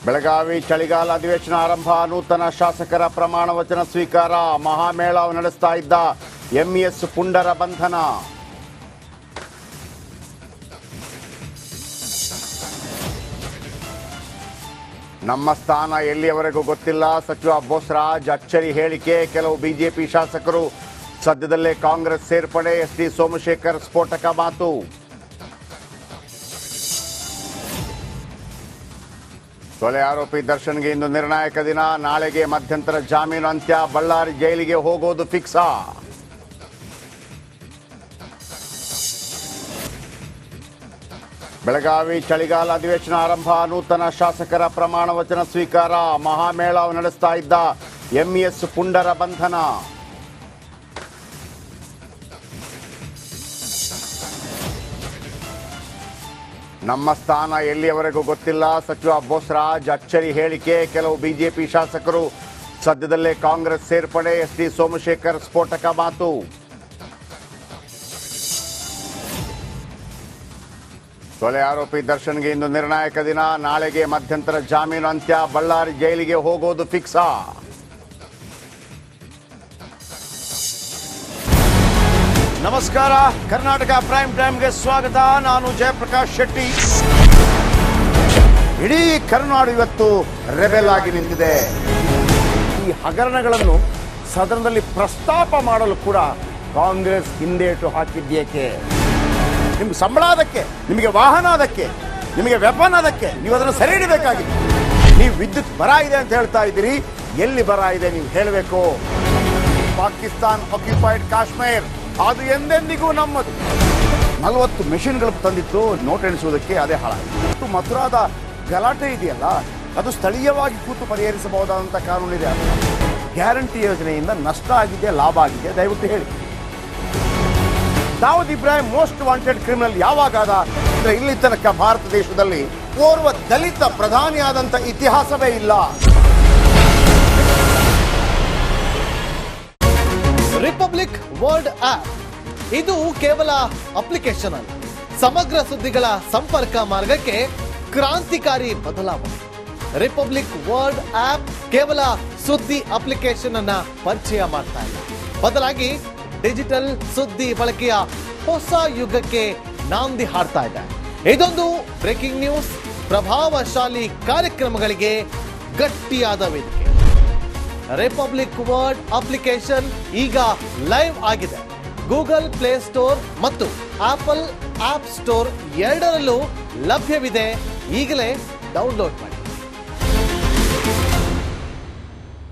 ಬೆಳಗಾವಿ ಚಳಿಗಾಲ ಅಧಿವೇಶನ ಆರಂಭ. ನೂತನ ಶಾಸಕರ ಪ್ರಮಾಣ ವಚನ ಸ್ವೀಕಾರ. ಮಹಾಮೇಳಾವ್ ನಡೆಸ್ತಾ ಇದ್ದ ಎಂಇಎಸ್ ಪುಂಡರ ಬಂಧನ. ನಮ್ಮ ಸ್ಥಾನ ಎಲ್ಲಿಯವರೆಗೂ ಗೊತ್ತಿಲ್ಲ. ಸಚಿವ ಬೋಸರಾಜ್ ಅಚ್ಚರಿ ಹೇಳಿಕೆ. ಕೆಲವು ಬಿಜೆಪಿ ಶಾಸಕರು ಸದ್ಯದಲ್ಲೇ ಕಾಂಗ್ರೆಸ್ ಸೇರ್ಪಡೆ. ಎಸ್ಟಿ ಸೋಮಶೇಖರ್ ಸ್ಫೋಟಕ ಮಾತು. ಕೊಲೆ ಆರೋಪಿ ದರ್ಶನ್ಗೆ ಇಂದು ನಿರ್ಣಾಯಕ ದಿನ. ನಾಳೆಗೆ ಮಧ್ಯಂತರ ಜಾಮೀನು ಅಂತ್ಯ. ಬಳ್ಳಾರಿ ಜೈಲಿಗೆ ಹೋಗೋದು ಫಿಕ್ಸಾ. ಬೆಳಗಾವಿ ಚಳಿಗಾಲ ಅಧಿವೇಶನ ಆರಂಭ. ನೂತನ ಶಾಸಕರ ಪ್ರಮಾಣ ವಚನ ಸ್ವೀಕಾರ. ಮಹಾಮೇಳಾವ್ ನಡೆಸ್ತಾ ಇದ್ದ ಎಂಇಎಸ್ ಪುಂಡರ ಬಂಧನ. ನಮ್ಮ ಸ್ಥಾನ ಎಲ್ಲಿಯವರೆಗೂ ಗೊತ್ತಿಲ್ಲ. ಸಚಿವ ಬೋಸರಾಜ್ ಅಚ್ಚರಿ ಹೇಳಿಕೆ. ಕೆಲವು ಬಿಜೆಪಿ ಶಾಸಕರು ಸದ್ಯದಲ್ಲೇ ಕಾಂಗ್ರೆಸ್ ಸೇರ್ಪಡೆ. ಎಸ್ಟಿ ಸೋಮಶೇಖರ್ ಸ್ಫೋಟಕ ಮಾತು. ಕೊಲೆ ಆರೋಪಿ ದರ್ಶನ್ಗೆ ಇಂದು ನಿರ್ಣಾಯಕ ದಿನ. ನಾಳೆಗೆ ಮಧ್ಯಂತರ ಜಾಮೀನು ಅಂತ್ಯ. ಬಳ್ಳಾರಿ ಜೈಲಿಗೆ ಹೋಗೋದು ಫಿಕ್ಸಾ. ನಮಸ್ಕಾರ, ಕರ್ನಾಟಕ ಪ್ರೈಮ್ ಟೈಮ್ಗೆ ಸ್ವಾಗತ. ನಾನು ಜಯಪ್ರಕಾಶ್ ಶೆಟ್ಟಿ. ಇಡೀ ಕರ್ನಾಡು ಇವತ್ತು ರೆಬೆಲ್ ಆಗಿ ನಿಂತಿದೆ. ಈ ಹಗರಣಗಳನ್ನು ಸದನದಲ್ಲಿ ಪ್ರಸ್ತಾಪ ಮಾಡಲು ಕೂಡ ಕಾಂಗ್ರೆಸ್ ಹಿಂದೇಟು ಹಾಕಿದ್ದೇಕೆ? ನಿಮ್ಗೆ ಸಂಬಳ ಅದಕ್ಕೆ, ನಿಮಗೆ ವಾಹನ ಅದಕ್ಕೆ, ನಿಮಗೆ ವೆಪನ್ ಅದಕ್ಕೆ. ನೀವು ಅದನ್ನು ಸೆರೆ ಹಿಡಿಬೇಕಾಗಿತ್ತು. ನೀವು ವಿದ್ಯುತ್ ಬರ ಇದೆ ಅಂತ ಹೇಳ್ತಾ ಇದ್ದೀರಿ. ಎಲ್ಲಿ ಬರ ಇದೆ ನೀವು ಹೇಳಬೇಕು. ಪಾಕಿಸ್ತಾನ್ ಆಕ್ಯುಪೈಡ್ ಕಾಶ್ಮೀರ್ ಅದು ಎಂದೆಂದಿಗೂ ನಮ್ಮದು. 40 ಮೆಷಿನ್ಗಳು ತಂದಿತ್ತು ನೋಟ್ ಎಣಿಸುವುದಕ್ಕೆ, ಅದೇ ಹಾಳಾಯಿತು. ಮಥುರಾದ ಗಲಾಟೆ ಇದೆಯಲ್ಲ, ಅದು ಸ್ಥಳೀಯವಾಗಿ ಕೂತು ಪರಿಹರಿಸಬಹುದಾದಂಥ ಕಾನೂನಿದೆ. ಗ್ಯಾರಂಟಿ ಯೋಜನೆಯಿಂದ ನಷ್ಟ ಆಗಿದೆ, ಲಾಭ ಆಗಿದೆ, ದಯವಿಟ್ಟು ಹೇಳಿ. Dawood Ibrahim most wanted criminal ಯಾವಾಗಾದ ಅಂದ್ರೆ ಇಲ್ಲಿ ತನಕ ಭಾರತ ದೇಶದಲ್ಲಿ ಓರ್ವ ದಲಿತ ಪ್ರಧಾನಿಯಾದಂಥ ಇತಿಹಾಸವೇ ಇಲ್ಲ. ರಿಪಬ್ಲಿಕ್ ವರ್ಲ್ಡ್ ಆಪ್ ಇದು ಕೇವಲ ಅಪ್ಲಿಕೇಶನ್ ಅಲ್ಲ, ಸಮಗ್ರ ಸುದ್ದಿಗಳ ಸಂಪರ್ಕ ಮಾರ್ಗಕ್ಕೆ ಕ್ರಾಂತಿಕಾರಿ ಬದಲಾವಣೆ. ರಿಪಬ್ಲಿಕ್ ವರ್ಲ್ಡ್ ಆಪ್ ಕೇವಲ ಸುದ್ದಿ ಅಪ್ಲಿಕೇಶನ್ ಅನ್ನ ಪರಿಚಯ ಮಾಡ್ತಾ ಇಲ್ಲ, ಬದಲಾಗಿ ಡಿಜಿಟಲ್ ಸುದ್ದಿ ಬಳಕೆಯ ಹೊಸ ಯುಗಕ್ಕೆ ನಾಂದಿ ಹಾಡ್ತಾ ಇದೆ. ಇದೊಂದು ಬ್ರೇಕಿಂಗ್ ನ್ಯೂಸ್, ಪ್ರಭಾವಶಾಲಿ ಕಾರ್ಯಕ್ರಮಗಳಿಗೆ ಗಟ್ಟಿಯಾದ ವೇದಿಕೆ. ರಿಪಬ್ಲಿಕ್ ವರ್ಲ್ಡ್ ಅಪ್ಲಿಕೇಶನ್ ಈಗ ಲೈವ್ ಆಗಿದೆ. ಗೂಗಲ್ ಪ್ಲೇ ಸ್ಟೋರ್ ಮತ್ತು ಆಪಲ್ ಆಪ್ ಸ್ಟೋರ್ ಎರಡರಲ್ಲೂ ಲಭ್ಯವಿದೆ. ಈಗಲೇ ಡೌನ್ಲೋಡ್ ಮಾಡಿ.